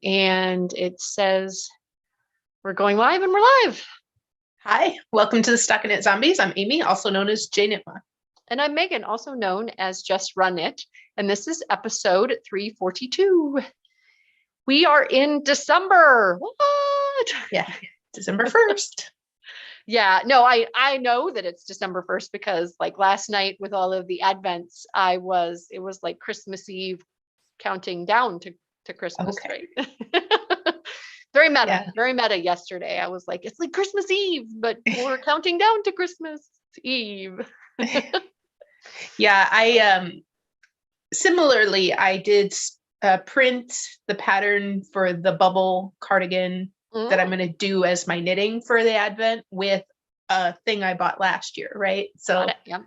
and it says we're going live and we're live. Hi, welcome to the StockinetteZombies. I'm Amy, also known as Janitma. And I'm Megan, also known as Just Run It. And this is episode 342. We are in December. What? Yeah, December 1st. Yeah, no, I know that it's December 1st because like last night with all of the advents, it was like Christmas Eve counting down to Christmas, Okay. right? Very meta yesterday. I was like, it's like Christmas Eve, but we're counting down to Christmas Eve. Yeah, similarly, I did print the pattern for the bubble cardigan that I'm going to do as my knitting for the advent with a thing I bought last year, right? So Yeah.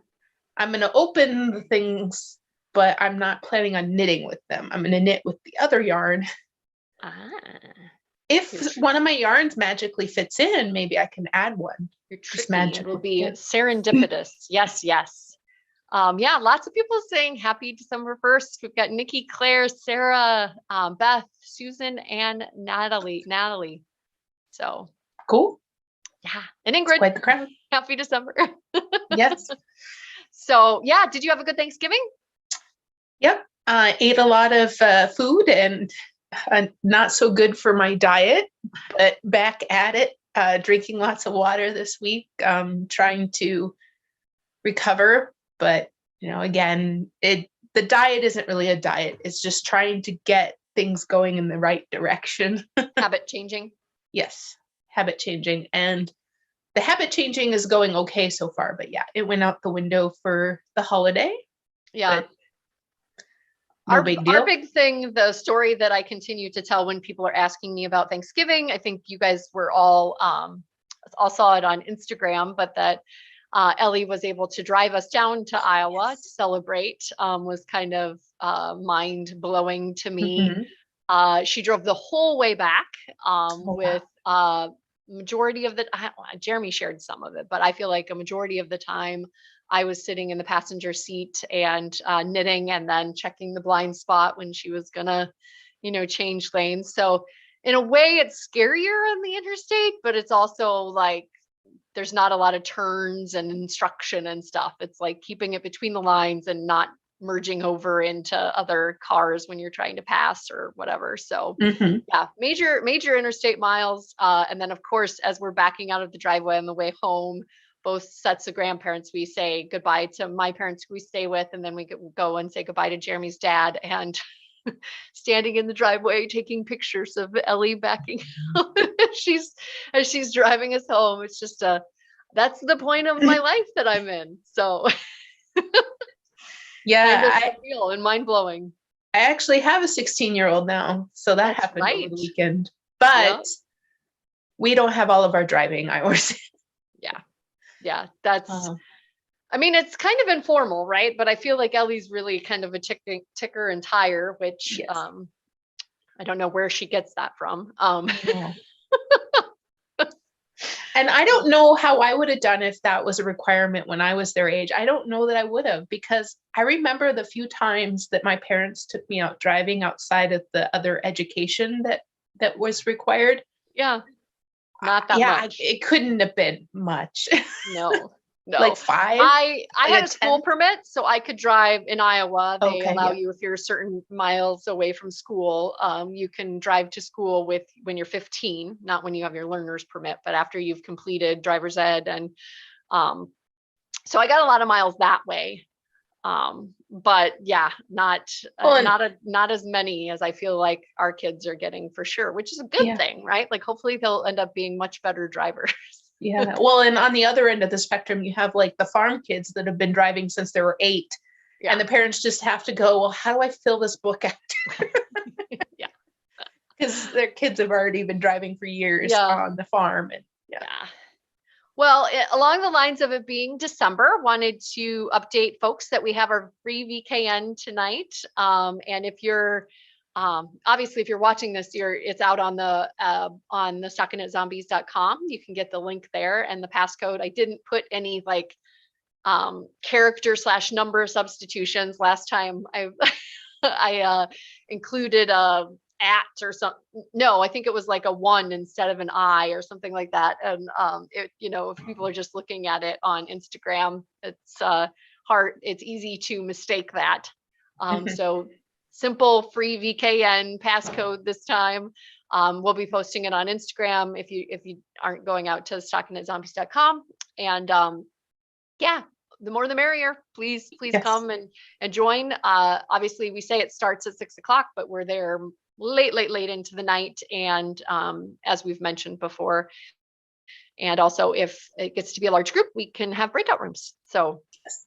I'm going to open the things, but I'm not planning on knitting with them. I'm going to knit with the other yarn. If one of my yarns magically fits in, maybe I can add one. You're tricky. It'll be serendipitous. Yes. Yeah, lots of people saying happy December 1st. We've got Nikki, Claire, Sarah, Beth, Susan, and Natalie. So cool. Yeah. And Ingrid. It's quite the crowd. Happy December. Yes. So yeah, did you have a good Thanksgiving? Yep. Ate a lot of food and not so good for my diet, but back at it, drinking lots of water this week, trying to recover. But, again, the diet isn't really a diet. It's just trying to get things going in the right direction. Habit changing. Yes. Habit changing. And the habit changing is going okay so far, but yeah, it went out the window for the holiday. Yeah. No big deal. Our big thing, the story that I continue to tell when people are asking me about Thanksgiving, I think you guys were all saw it on Instagram, but that Ellie was able to drive us down to Iowa to celebrate, was kind of mind blowing to me. Mm-hmm. She drove the whole way back with majority of the Jeremy shared some of it, but I feel like a majority of the time I was sitting in the passenger seat and knitting and then checking the blind spot when she was gonna, change lanes. So in a way it's scarier on the interstate, but it's also like there's not a lot of turns and instruction and stuff. It's like keeping it between the lines and not merging over into other cars when you're trying to pass or whatever. So yeah, major interstate miles. And then of course, as we're backing out of the driveway on the way home, both sets of grandparents, we say goodbye to my parents who we stay with, and then we go and say goodbye to Jeremy's dad, and standing in the driveway taking pictures of Ellie backing out as she's driving us home. It's just that's the point of my life that I'm in. So yeah, kind of surreal and mind-blowing. I actually have a 16-year-old now, so that happened over the weekend. But we don't have all of our driving hours. Yeah, that's I mean, it's kind of informal, right? But I feel like Ellie's really kind of a ticker and tire, which I don't know where she gets that from. And I don't know how I would have done if that was a requirement when I was their age. I don't know that I would have, because I remember the few times that my parents took me out driving outside of the other education that was required. Yeah. Not that much. It couldn't have been much. No. Like 5. I had a school permit, so I could drive in Iowa. They allow you, if you're certain miles away from school, you can drive to school when you're 15, not when you have your learner's permit, but after you've completed driver's ed. And so I got a lot of miles that way. But yeah, not as many as I feel like our kids are getting for sure, which is a good thing, right? Like hopefully they'll end up being much better drivers. Yeah. Well, and on the other end of the spectrum, you have like the farm kids that have been driving since they were 8. Yeah. And the parents just have to go, well, how do I fill this book out? Yeah. Because their kids have already been driving for years on the farm. And Well, along the lines of it being December, wanted to update folks that we have our free VKN tonight. And if you're obviously, if you're watching this, it's out on the StockinetteZombies.com. You can get the link there and the passcode. I didn't put any like character/number substitutions. Last time I included at or something. No, I think it was like a 1 instead of an I or something like that. And it, if people are just looking at it on Instagram, it's hard. It's easy to mistake that. So simple free VKN passcode this time. We'll be posting it on Instagram if you aren't going out to StockinetteZombies.com. And yeah, the more the merrier. Please Yes. come and join. Obviously, we say it starts at 6 o'clock, but we're there late into the night. And as we've mentioned before, and also if it gets to be a large group, we can have breakout rooms. So yes.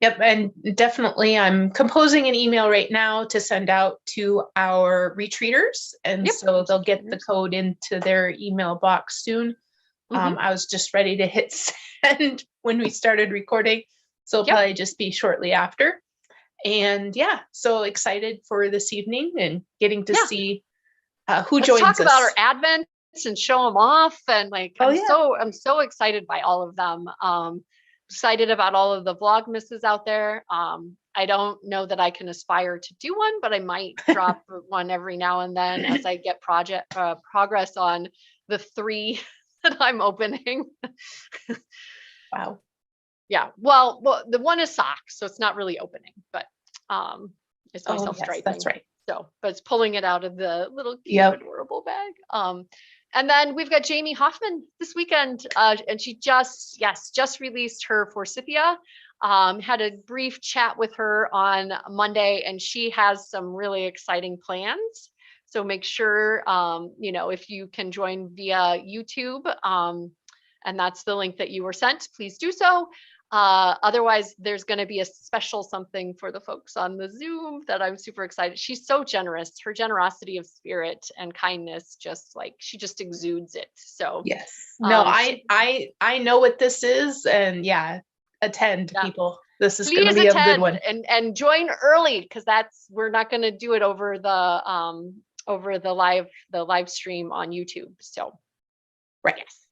Yep. And definitely I'm composing an email right now to send out to our retreaters. And so they'll get the code into their email box soon. I was just ready to hit send when we started recording. So it'll probably just be shortly after. And yeah, so excited for this evening and getting to see who joins us. Let's talk about our advents and show them off. And like, I'm so excited by all of them. Excited about all of the Vlogmases out there. I don't know that I can aspire to do one, but I might drop one every now and then as I get progress on the 3 that I'm opening. Wow. Yeah. Well, the one is socks, so it's not really opening, but it's my self-striping. That's right. So, but it's pulling it out of the little cute, adorable bag. And then we've got Jamie Hoffman this weekend, and she just released her Forsythia. Had a brief chat with her on Monday, and she has some really exciting plans. So make sure, if you can join via YouTube, and that's the link that you were sent, please do so. Otherwise, there's going to be a special something for the folks on the Zoom that I'm super excited. She's so generous. Her generosity of spirit and kindness, she just exudes it. So yes, no, I know what this is, and attend, people. This is going to be a good one. And join early, because we're not going to do it over the live stream on YouTube. So right. Yes,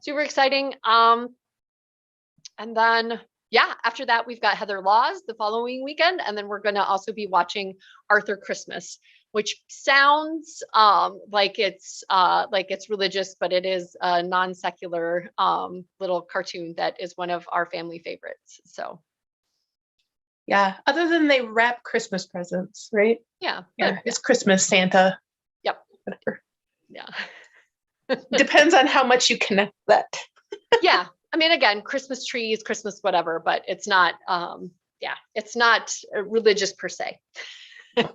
super exciting. And then, after that, we've got Heather Laws the following weekend. And then we're going to also be watching Arthur Christmas, which sounds like it's religious, but it is a non-secular little cartoon that is one of our family favorites. So. Yeah. Other than they wrap Christmas presents, right? Yeah. It's Christmas, Santa. Yep. Whatever. Yeah. Depends on how much you connect that. Yeah. I mean, again, Christmas trees, Christmas, whatever, but it's not, it's not religious per se. When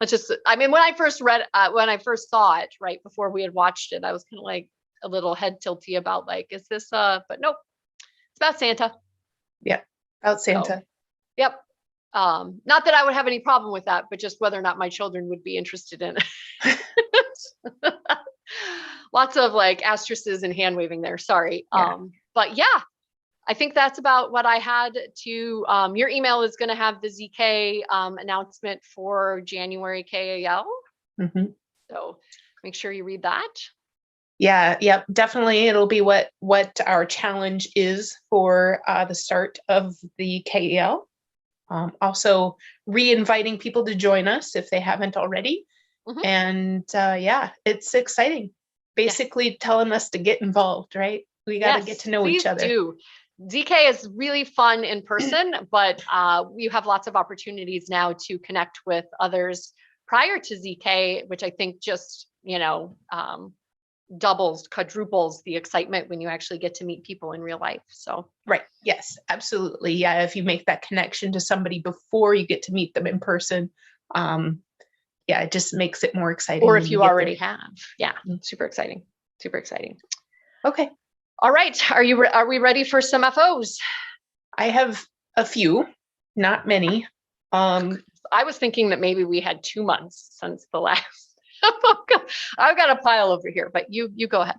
I first saw it right before we had watched it, I was kind of like a little head tilty about is this, but nope, it's about Santa. Yeah. About Santa. So, yep. Not that I would have any problem with that, but just whether or not my children would be interested in it. Lots of asterisks and hand waving there. Sorry. Yeah. But I think that's about what I had to. Your email is going to have the ZK announcement for January KAL. So make sure you read that. Yeah. Yep. Definitely. It'll be what our challenge is for the start of the KAL. Also re-inviting people to join us if they haven't already. And it's exciting. Basically telling us to get involved, right? We got to get to know each other. Do. ZK is really fun in person, but we have lots of opportunities now to connect with others prior to ZK, which I think just, doubles, quadruples the excitement when you actually get to meet people in real life. So. Right. Yes, absolutely. Yeah. If you make that connection to somebody before you get to meet them in person, it just makes it more exciting. Or if you already have. Yeah. Super exciting. Super exciting. Okay. All right. Are we ready for some FOs? I have a few, not many. I was thinking that maybe we had 2 months since the last. I've got a pile over here, but you go ahead.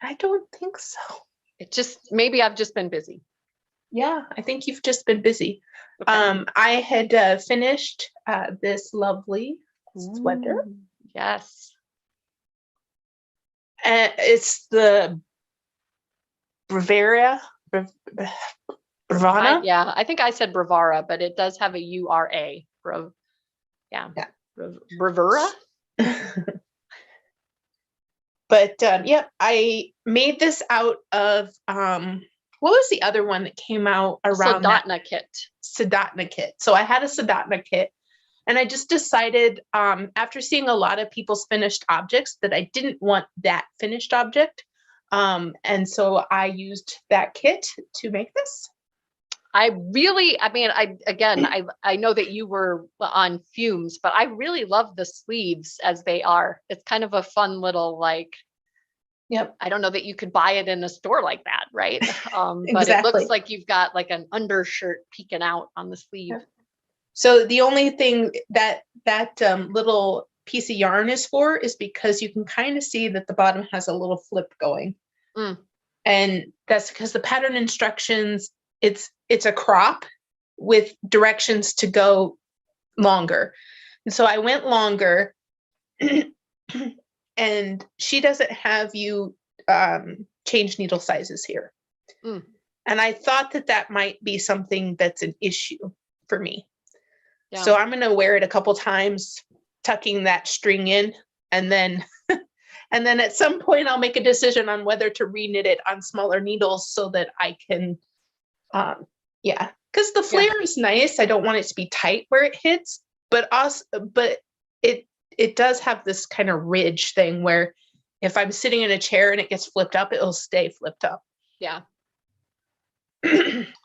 I don't think so. Maybe I've just been busy. Yeah, I think you've just been busy. Okay. I had finished this lovely sweater. Yes. And it's the Bavaria. Bravana? Yeah, I think I said Bravara, but it does have a U-R-A. Yeah. Bravura? But yeah, I made this out of what was the other one that came out around Sodatna kit. Sodatna kit. So I had a Sodatna kit, and I just decided after seeing a lot of people's finished objects that I didn't want that finished object. And so I used that kit to make this. I know that you were on fumes, but I really love the sleeves as they are. It's kind of a fun little, like, yep. I don't know that you could buy it in a store like that, right? Exactly. But it looks like you've got like an undershirt peeking out on the sleeve. Yep. So the only thing that little piece of yarn is for is because you can kind of see that the bottom has a little flip going. And that's because the pattern instructions, it's a crop with directions to go longer. And so I went longer and she doesn't have you change needle sizes here. And I thought that might be something that's an issue for me. Yeah. So I'm going to wear it a couple times, tucking that string in, and then and then at some point I'll make a decision on whether to reknit it on smaller needles so that I can because the flare is nice. I don't want it to be tight where it hits, but it does have this kind of ridge thing where if I'm sitting in a chair and it gets flipped up, it'll stay flipped up. Yeah.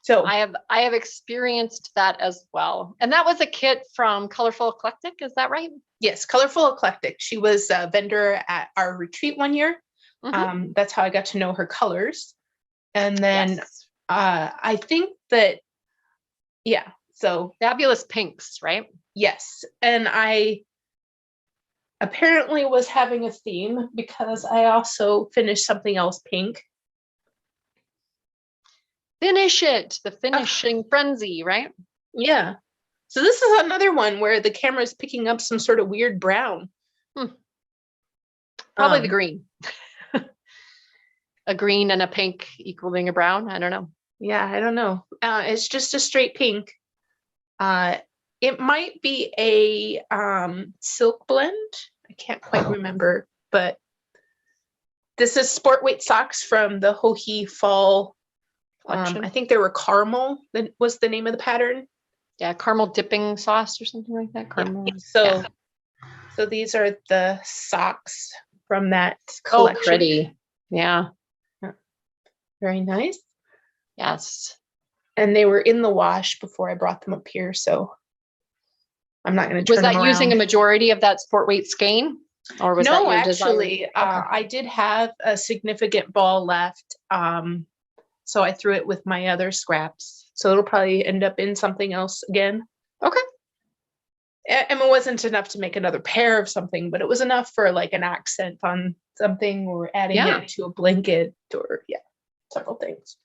So I have experienced that as well. And that was a kit from Colorful Eclectic, is that right? Yes, Colorful Eclectic. She was a vendor at our retreat one year. That's how I got to know her colors. And then I think that, so Fabulous Pinks, right? Yes. And I apparently was having a theme because I also finished something else pink. Finish it, the finishing frenzy, right? Yeah. So this is another one where the camera is picking up some sort of weird brown. Probably the green. A green and a pink equaling a brown. I don't know. Yeah, I don't know. It's just a straight pink. It might be a silk blend. I can't quite remember, but this is sport weight socks from the Hohi Fall. I think they were caramel. That was the name of the pattern. Yeah, caramel dipping sauce or something like that. Caramel. Yeah. So these are the socks from that collection. Oh, pretty. Yeah. Very nice. Yes. And they were in the wash before I brought them up here, so I'm not going to turn them around. Was that using a majority of that sport weight skein? Or was that your actually, design? I did have a significant ball left. So I threw it with my other scraps. So it'll probably end up in something else again. Okay. And it wasn't enough to make another pair of something, but it was enough for like an accent on something or adding it to a blanket or several things.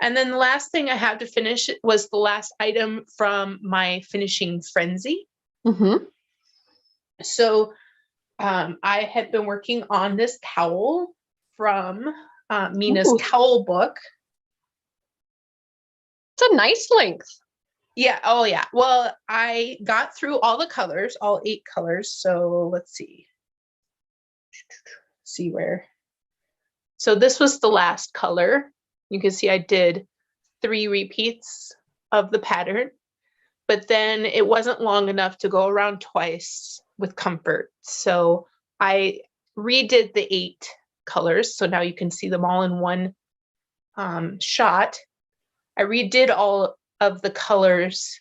And then the last thing I had to finish was the last item from my finishing frenzy. So I had been working on this cowl from Mina's cowl book. It's a nice length. Yeah. Oh, yeah. Well, I got through all the colors, all 8 colors. So let's see. See where. So this was the last color. You can see I did 3 repeats of the pattern, but then it wasn't long enough to go around twice with comfort. So I redid the 8 colors. So now you can see them all in one shot. I redid all of the colors.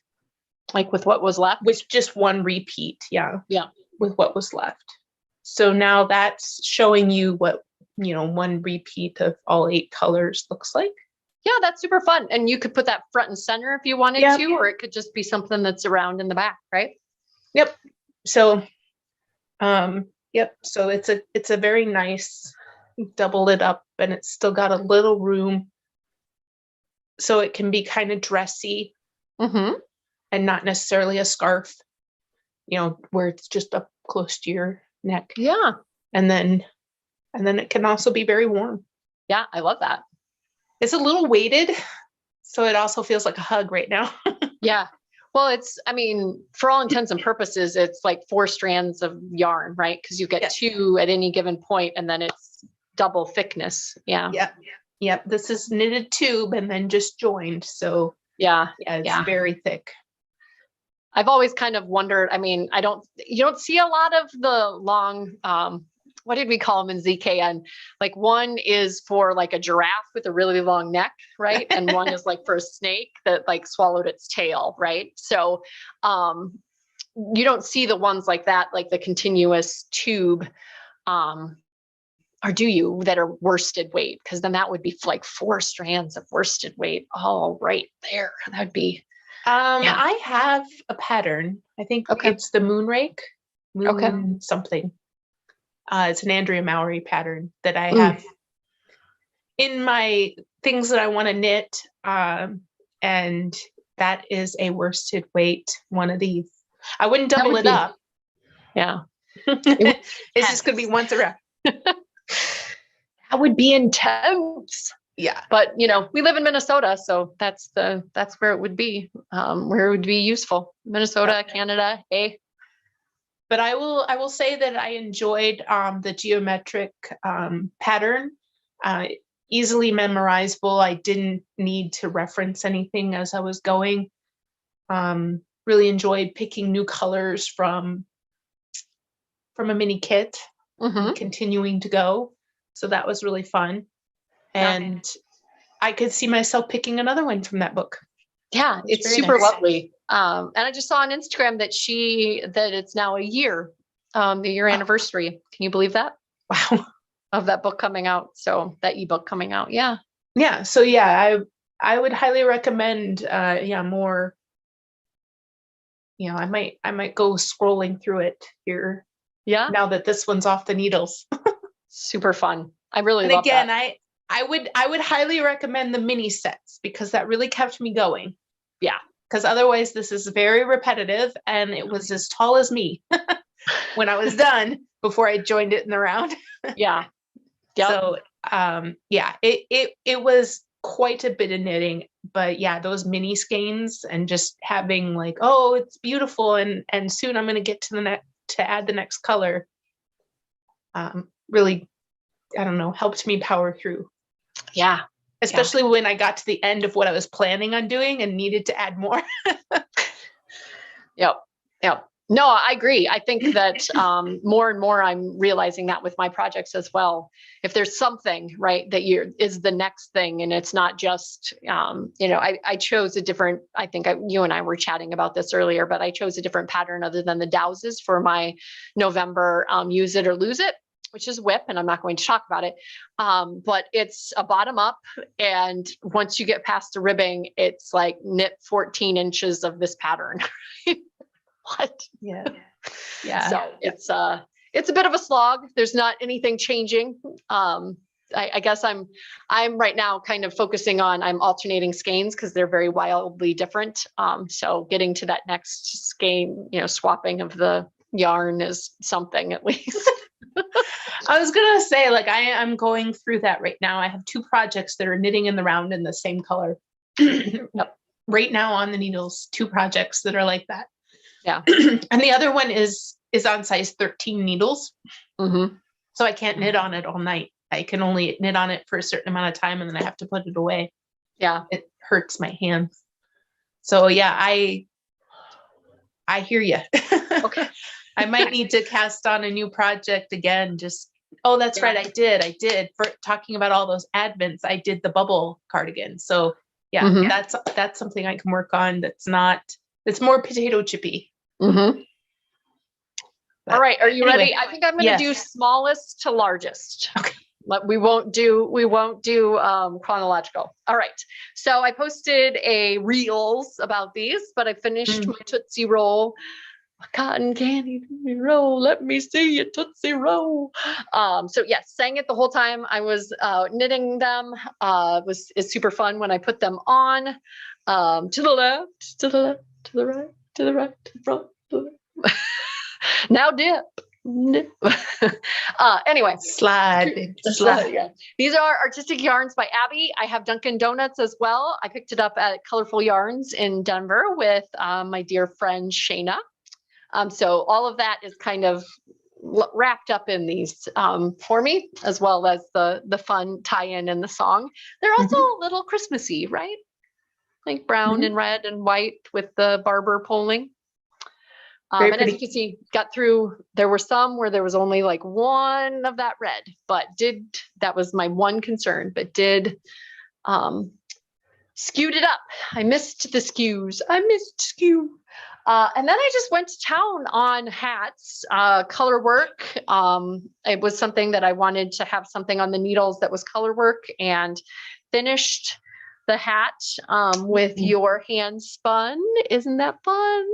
Like with what was left? With just one repeat. Yeah. Yeah. With what was left. So now that's showing you what, one repeat of all 8 colors looks like. Yeah, that's super fun. And you could put that front and center if you wanted to, or it could just be something that's around in the back, right? Yep. So, So it's a very nice, double it up, and it's still got a little room. So it can be kind of dressy and not necessarily a scarf, where it's just up close to your neck. Yeah. And then it can also be very warm. Yeah, I love that. It's a little weighted. So it also feels like a hug right now. Yeah. Well, I mean, for all intents and purposes, it's like 4 strands of yarn, right? Because you get Yes. 2 at any given point, and then it's double thickness. Yeah. Yep. Yep. This is knitted tube and then just joined. So Yeah. yeah, it's very thick. I've always kind of wondered, I mean, you don't see a lot of the long, what did we call them in ZKN? Like one is for like a giraffe with a really long neck, right? And one is like for a snake that like swallowed its tail, right? So you don't see the ones like that, like the continuous tube, or do you, that are worsted weight? Because then that would be like 4 strands of worsted weight all right there. That'd be. I have a pattern. I think it's the moon rake, something. It's an Andrea Mowry pattern that I have in my things that I want to knit. And that is a worsted weight, one of these. I wouldn't double it up. Yeah. It's just going to be once around. That would be intense. Yeah. But we live in Minnesota, so that's where it would be, where it would be useful. Minnesota, Canada, But I will say that I enjoyed the geometric pattern, easily memorizable. I didn't need to reference anything as I was going. Really enjoyed picking new colors from a mini kit, and continuing to go. So that was really fun. And I could see myself picking another one from that book. Yeah, it's super lovely. And I just saw on Instagram that it's now a year, the year anniversary. Can you believe that? Wow. Of that book coming out. So that ebook coming out. Yeah. Yeah. So yeah, I would highly recommend more. I might go scrolling through it here. Yeah. Now that this one's off the needles. Super fun. I really love that. And again, I would highly recommend the mini sets because that really kept me going. Yeah. Because otherwise this is very repetitive, and it was as tall as me when I was done before I joined it in the round. Yeah. Yep. So it was quite a bit of knitting, but yeah, those mini skeins and just having like, oh, it's beautiful, and soon I'm going to get to add the next color. Really, I don't know, helped me power through. Yeah. Especially when I got to the end of what I was planning on doing and needed to add more. Yep. No, I agree. I think that more and more I'm realizing that with my projects as well. If there's something, right, that is the next thing, and it's not just, I chose a different, I think you and I were chatting about this earlier, but I chose a different pattern other than the dowses for my November use it or lose it, which is whip, and I'm not going to talk about it. But it's a bottom up, and once you get past the ribbing, it's like knit 14 inches of this pattern. What? Yeah. So it's a bit of a slog. There's not anything changing. I guess I'm right now kind of focusing on, I'm alternating skeins because they're very wildly different. So getting to that next skein, swapping of the yarn is something at least. I was gonna say, like, I'm going through that right now. I have 2 projects that are knitting in the round in the same color. Yep. Right now on the needles, 2 projects that are like that. Yeah. And the other one is on size 13 needles. So I can't knit on it all night. I can only knit on it for a certain amount of time, and then I have to put it away. Yeah. It hurts my hands. So yeah, I hear you. Okay. I might need to cast on a new project again. That's right. I did for talking about all those advents. I did the bubble cardigan. So yeah, that's something I can work on. It's more potato chippy. All right. Are you ready? I think I'm going to Yes. do smallest to largest. Okay. We won't do chronological. All right. So I posted a reels about these, but I finished my Tootsie Roll, cotton candy roll. Let me see your Tootsie Roll. So yes, sang it the whole time I was knitting them. It's super fun when I put them on. To the left, to the left, to the right, to the right, to the front. To the... Now dip. Anyway, Slide, baby, slide. yeah. These are artistic yarns by Abby. I have Dunkin' Donuts as well. I picked it up at Colorful Yarns in Denver with my dear friend Shayna. So all of that is kind of wrapped up in these for me, as well as the fun tie-in and the song. They're also a little Christmassy, right? Like brown and red and white with the barber pulling. And as you can see, got through, there were some where there was only like one of that red, but that was my one concern, but skewed it up. I missed the skews. I missed skew. And then I just went to town on hats, color work. It was something that I wanted to have something on the needles that was color work, and finished the hat with your hand spun. Isn't that fun?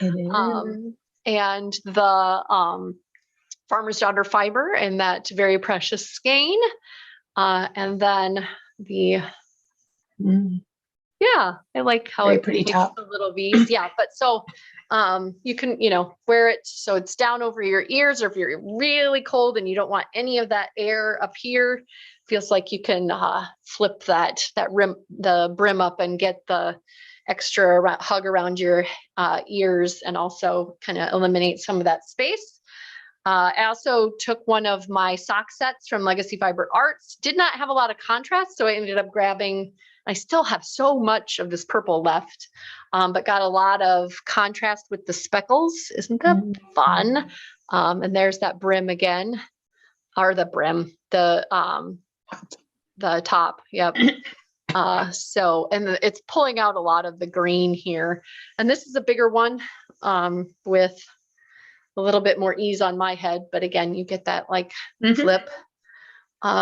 It is. And the Farmer's Daughter fiber and that very precious skein. And then yeah, I like how Very it pretty makes top. the little V's. Yeah, but so you can, wear it so it's down over your ears, or if you're really cold and you don't want any of that air up here, feels like you can flip the brim up and get the extra hug around your ears, and also kind of eliminate some of that space. I also took one of my sock sets from Legacy Fiber Arts. Did not have a lot of contrast, so I ended up grabbing, I still have so much of this purple left, but got a lot of contrast with the speckles. Isn't that fun? And there's that brim again, or the brim, the top. Yep. So, and it's pulling out a lot of the green here. And this is a bigger one with a little bit more ease on my head. But again, you get that like flip.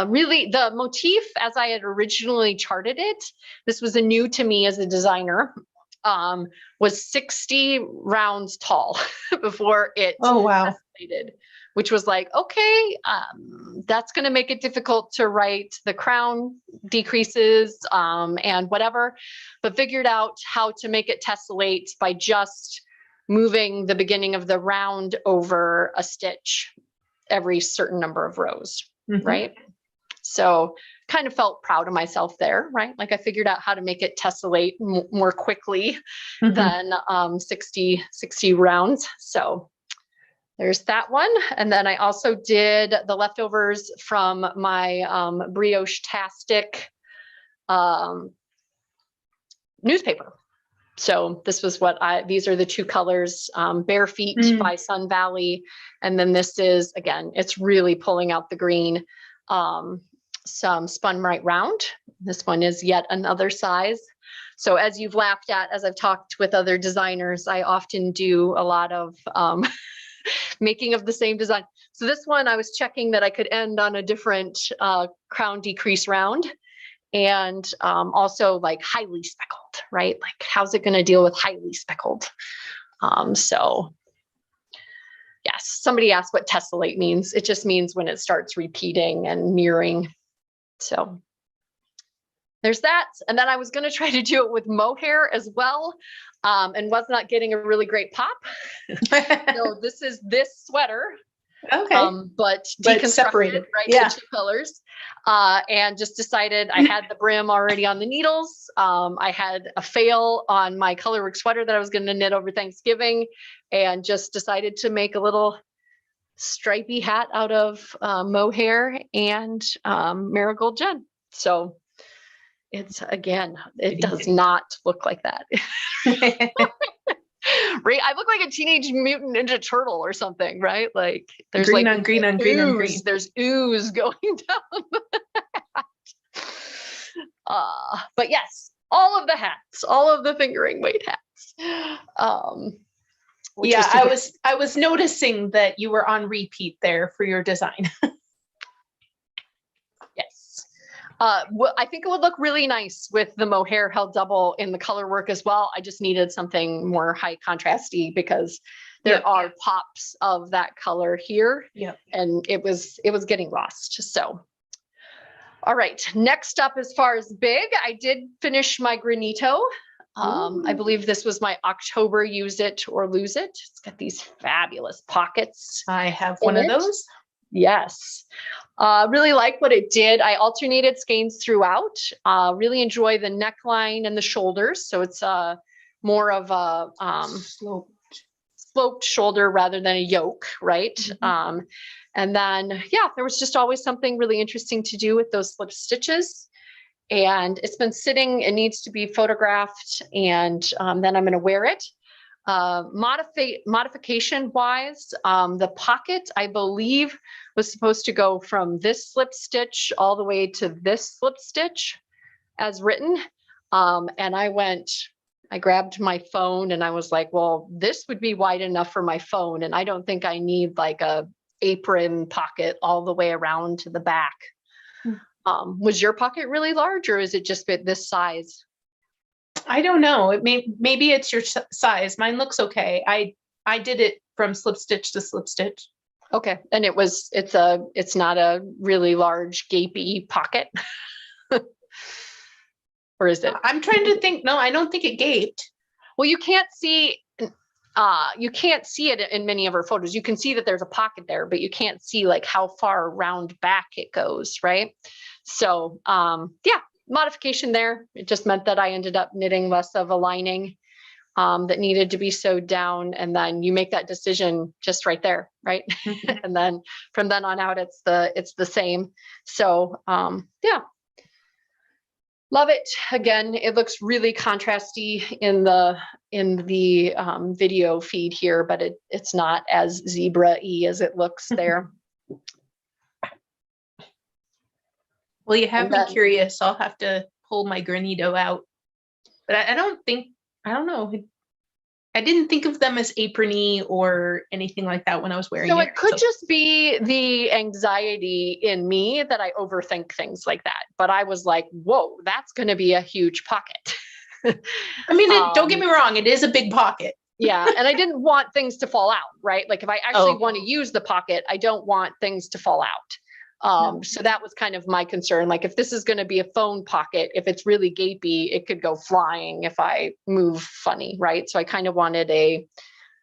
Really, the motif, as I had originally charted it, this was new to me as a designer, was 60 rounds tall before it escalated, which was like, okay, that's going to make it difficult to write the crown decreases and whatever, but figured out how to make it tessellate by just moving the beginning of the round over a stitch every certain number of rows, right? So kind of felt proud of myself there, right? Like I figured out how to make it tessellate more quickly than 60 rounds. So there's that one. And then I also did the leftovers from my Brioche-tastic newspaper. So this was these are the two colors, Bare Feet by Sun Valley. And then this is, again, it's really pulling out the green, some Spun Right Round. This one is yet another size. So as you've laughed at, as I've talked with other designers, I often do a lot of making of the same design. So this one, I was checking that I could end on a different crown decrease round. And also like highly speckled, right? Like how's it going to deal with highly speckled? So yes, somebody asked what tessellate means. It just means when it starts repeating and mirroring. So there's that. And then I was going to try to do it with mohair as well, and was not getting a really great pop. So this is this sweater. Okay. But separated, right? Yeah. The two colors, and just decided I had the brim already on the needles. I had a fail on my colorwork sweater that I was going to knit over Thanksgiving, and just decided to make a little stripy hat out of mohair and marigold gem. So it's, again, it does not look like that. Right, I look like a Teenage Mutant Ninja Turtle or something, right? Like there's green on green on green on green. There's ooze going down. But yes, all of the hats, all of the fingering weight hats. Yeah, I was noticing that you were on repeat there for your design. Yes. Well, I think it would look really nice with the mohair held double in the color work as well. I just needed something more high contrasty because there are pops of that color here, and it was getting lost. So, all right, next up, as far as big, I did finish my Granito. I believe this was my October Use It or Lose It. It's got these fabulous pockets. I have one of those. Yes. Really like what it did. I alternated skeins throughout. Really enjoy the neckline and the shoulders. So it's more of a sloped shoulder rather than a yoke, right? And then, yeah, there was just always something really interesting to do with those slip stitches. And it's been sitting, it needs to be photographed, and then I'm going to wear it. Modification wise, the pocket, I believe, was supposed to go from this slip stitch all the way to this slip stitch as written. And I grabbed my phone and I was like, well, this would be wide enough for my phone. And I don't think I need like a apron pocket all the way around to the back. Was your pocket really large, or is it just fit this size? I don't know. Maybe it's your size. Mine looks okay. I did it from slip stitch to slip stitch. Okay. And it's not a really large gapey pocket. Or is it? I'm trying to think. No, I don't think it gaped. Well, you can't see it in many of her photos. You can see that there's a pocket there, but you can't see like how far around back it goes, right? So yeah, modification there. It just meant that I ended up knitting less of a lining that needed to be sewed down. And then you make that decision just right there, right? And then from then on out, it's the same. So yeah. Love it. Again, it looks really contrasty in the video feed here, but it's not as zebra-y as it looks there. Well, you have me curious. I'll have to pull my Granito out. But I don't know. I didn't think of them as aprony or anything like that when I was wearing it. So it could just be the anxiety in me that I overthink things like that. But I was like, whoa, that's going to be a huge pocket. I mean, don't get me wrong. It is a big pocket. Yeah. And I didn't want things to fall out, right? Like if I actually want to use the pocket, I don't want things to fall out. So that was kind of my concern. Like if this is going to be a phone pocket, if it's really gapey, it could go flying if I move funny, right? So I kind of wanted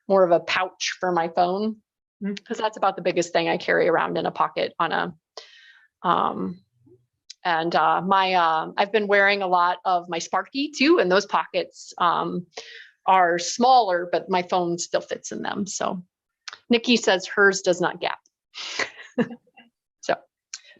more of a pouch for my phone, because that's about the biggest thing I carry around in a pocket on a, I've been wearing a lot of my Sparky too, and those pockets are smaller, but my phone still fits in them. So Nikki says hers does not gap.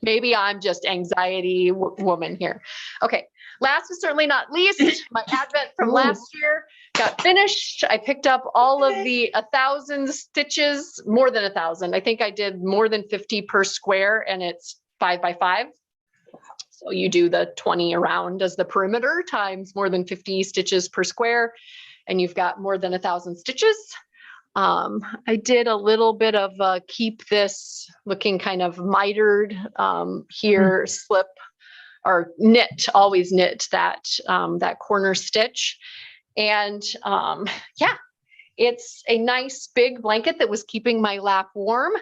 Maybe I'm just anxiety woman here. Okay. Last but certainly not least, my Advent from last year got finished. I picked up all of the 1,000 stitches, more than 1,000. I think I did more than 50 per square, and it's 5 by 5. So you do the 20 around as the perimeter times more than 50 stitches per square, and you've got more than 1,000 stitches. I did a little bit of keep this looking kind of mitered here, slip or knit, always knit that corner stitch. And yeah, it's a nice big blanket that was keeping my lap warm.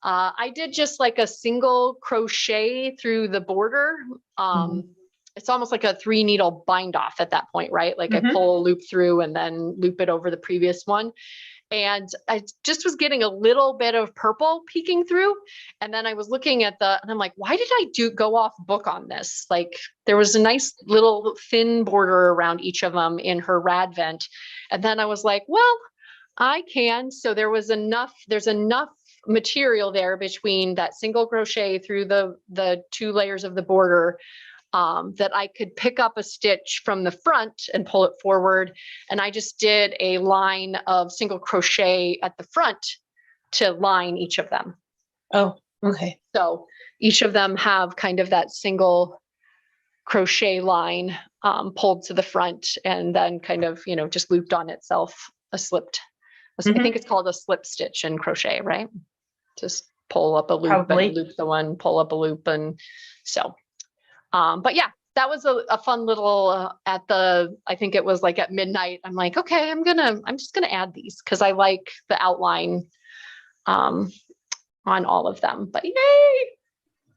I did just like a single crochet through the border. It's almost like a 3-needle bind off at that point, right? Like I pull a loop through and then loop it over the previous one. And I just was getting a little bit of purple peeking through. And then I was looking at and I'm like, why did I go off book on this? Like there was a nice little thin border around each of them in her rad vent. And then I was like, well, I can. So there's enough material there between that single crochet through the 2 layers of the border that I could pick up a stitch from the front and pull it forward. And I just did a line of single crochet at the front to line each of them. Oh, okay. So each of them have kind of that single crochet line pulled to the front and then kind of, just looped on itself, I think it's called a slip stitch in crochet, right? Just pull up a loop and loop the one, pull up a loop. And so but yeah, that was a fun little I think it was like at midnight. I'm like, okay, I'm just gonna add these because I like the outline on all of them. But yay,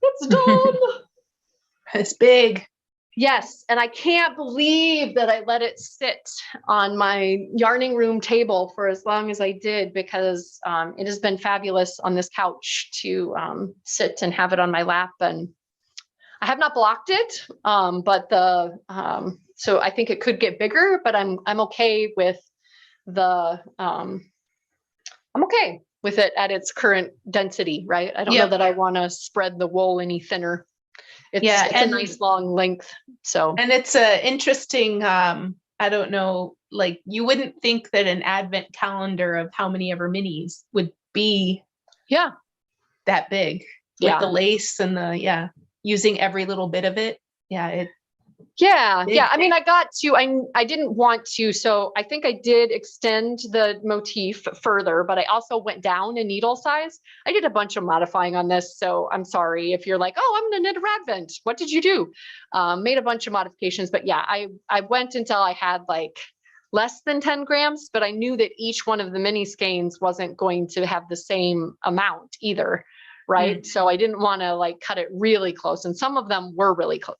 it's done. It's big. Yes, and I can't believe that I let it sit on my yarning room table for as long as I did, because it has been fabulous on this couch to sit and have it on my lap. And I have not blocked it, but so I think it could get bigger, but I'm okay with I'm okay with it at its current density, right? I don't know that I want to spread the wool any thinner. It's a nice long length. So, and it's a interesting, I don't know, like you wouldn't think that an advent calendar of how many ever minis would be that big with the lace and using every little bit of it. Yeah. I mean, I didn't want to, so I think I did extend the motif further, but I also went down in needle size. I did a bunch of modifying on this, so I'm sorry if you're like, oh, I'm gonna knit a Radvent. What did you do? Made a bunch of modifications, but yeah, I went until I had like less than 10 grams, but I knew that each one of the mini skeins wasn't going to have the same amount either, right? So I didn't want to like cut it really close, and some of them were really close.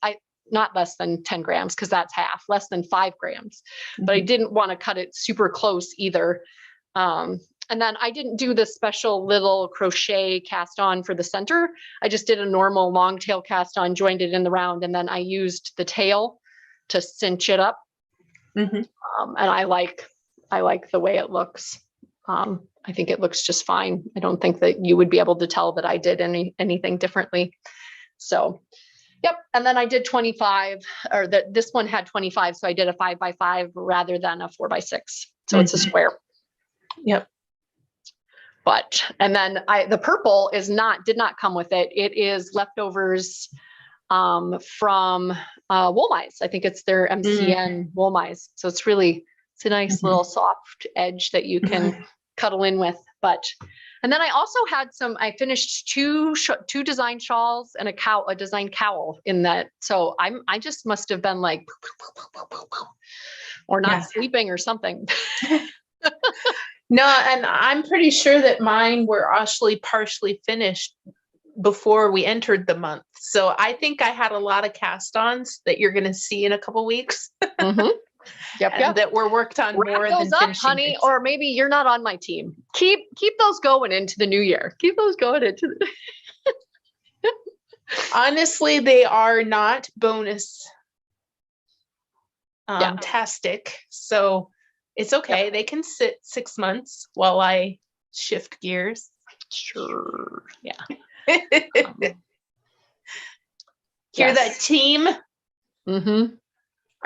Not less than 10 grams, because that's half, less than 5 grams. But I didn't want to cut it super close either. And then I didn't do the special little crochet cast on for the center. I just did a normal long tail cast on, joined it in the round, and then I used the tail to cinch it up. And I like the way it looks. I think it looks just fine. I don't think that you would be able to tell that I did anything differently. So yep. And then I did 25, or this one had 25. So I did a 5x5 rather than a 4x6. So it's a square. Yep. And then the purple did not come with it. It is leftovers from Woolmize. I think it's their MCN Woolmize. So it's a nice little soft edge that you can cuddle in with. And then I also had I finished two design shawls and a design cowl in that. So I just must have been like, or not sleeping or something. No, and I'm pretty sure that mine were actually partially finished before we entered the month. So I think I had a lot of cast-ons that you're going to see in a couple weeks. Yep. That were worked on more than finishing, honey, things. Or maybe you're not on my team. Keep those going into the new year. Keep those going into the Honestly, they are not bonus tastic. So it's okay. They can sit 6 months while I shift gears. Sure. Yeah. Hear that, team?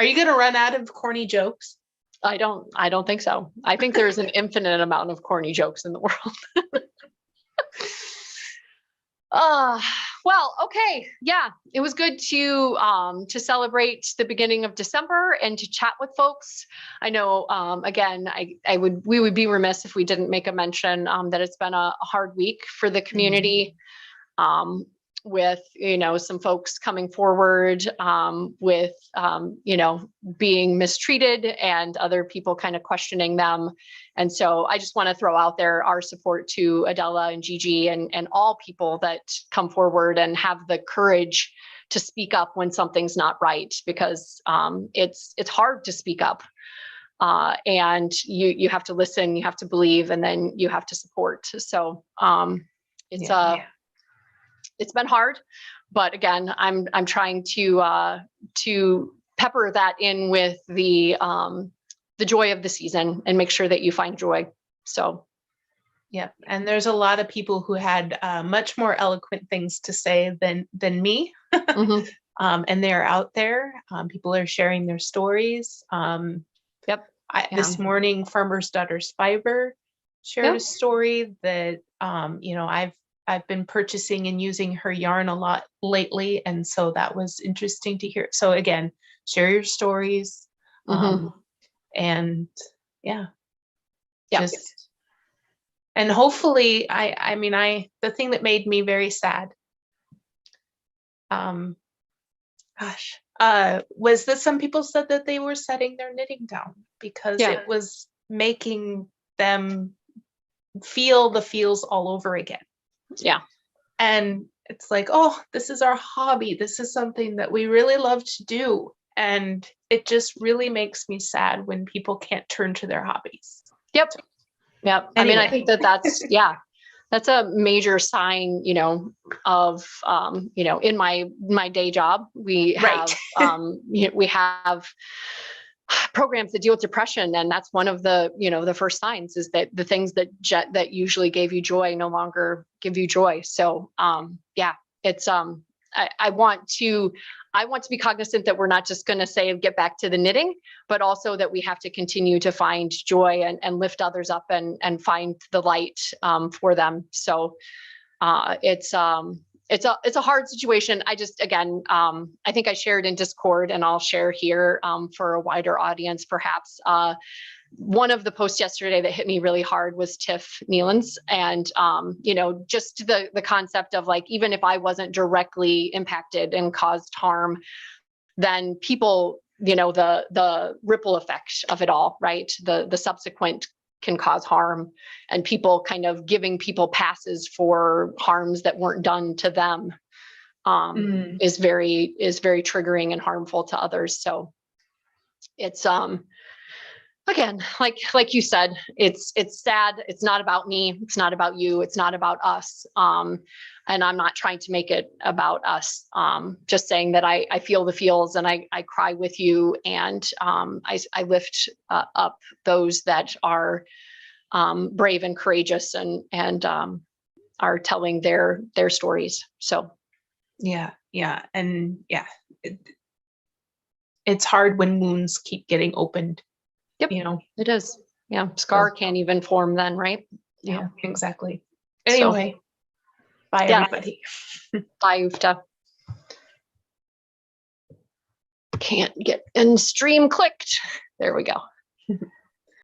Are you going to run out of corny jokes? I don't think so. I think there's an infinite amount of corny jokes in the world. Well, okay. Yeah, it was good to celebrate the beginning of December and to chat with folks. I know, again, we would be remiss if we didn't make a mention that it's been a hard week for the community. With, some folks coming forward with, being mistreated and other people kind of questioning them. And so I just want to throw out there our support to Adela and Gigi and all people that come forward and have the courage to speak up when something's not right, because it's hard to speak up. And you have to listen, you have to believe, and then you have to support. So it's been hard, but again, I'm trying to pepper that in with the joy of the season and make sure that you find joy. So, yeah, and there's a lot of people who had much more eloquent things to say than me, and they're out there. People are sharing their stories. This morning, Farmer's Daughter's Fiber shared a story that I've been purchasing and using her yarn a lot lately. And so that was interesting to hear. So again, share your stories. And and hopefully the thing that made me very sad, was that some people said that they were setting their knitting down because it was making them feel the feels all over again. Yeah. And it's like, oh, this is our hobby. This is something that we really love to do. And it just really makes me sad when people can't turn to their hobbies. Yep. Yep. I mean, I Anyway. think that's, yeah, that's a major sign, of, in my day job, we have, we have programs that deal with depression. And that's one of the, the first signs is that the things that usually gave you joy no longer give you joy. So, yeah, it's, I want to be cognizant that we're not just going to say, get back to the knitting, but also that we have to continue to find joy and lift others up and find the light, for them. So, it's a hard situation. I just, again, I think I shared in Discord and I'll share here, for a wider audience, perhaps, one of the posts yesterday that hit me really hard was Tiff Nealon's. And, just the concept of like, even if I wasn't directly impacted and caused harm, then people, the ripple effect of it all, right? The subsequent can cause harm, and people kind of giving people passes for harms that weren't done to them, is very triggering and harmful to others. So it's, again, like you said, it's sad. It's not about me. It's not about you. It's not about us. And I'm not trying to make it about us. Just saying that I feel the feels and I cry with you. And I lift up those that are brave and courageous and are telling their stories. So. Yeah. And yeah, it's hard when wounds keep getting opened. Yep. It is. Yeah. Scar can't even form then, right? Yeah, exactly. Anyway, so, bye everybody. Bye, Ufta. Can't get end stream clicked. There we go.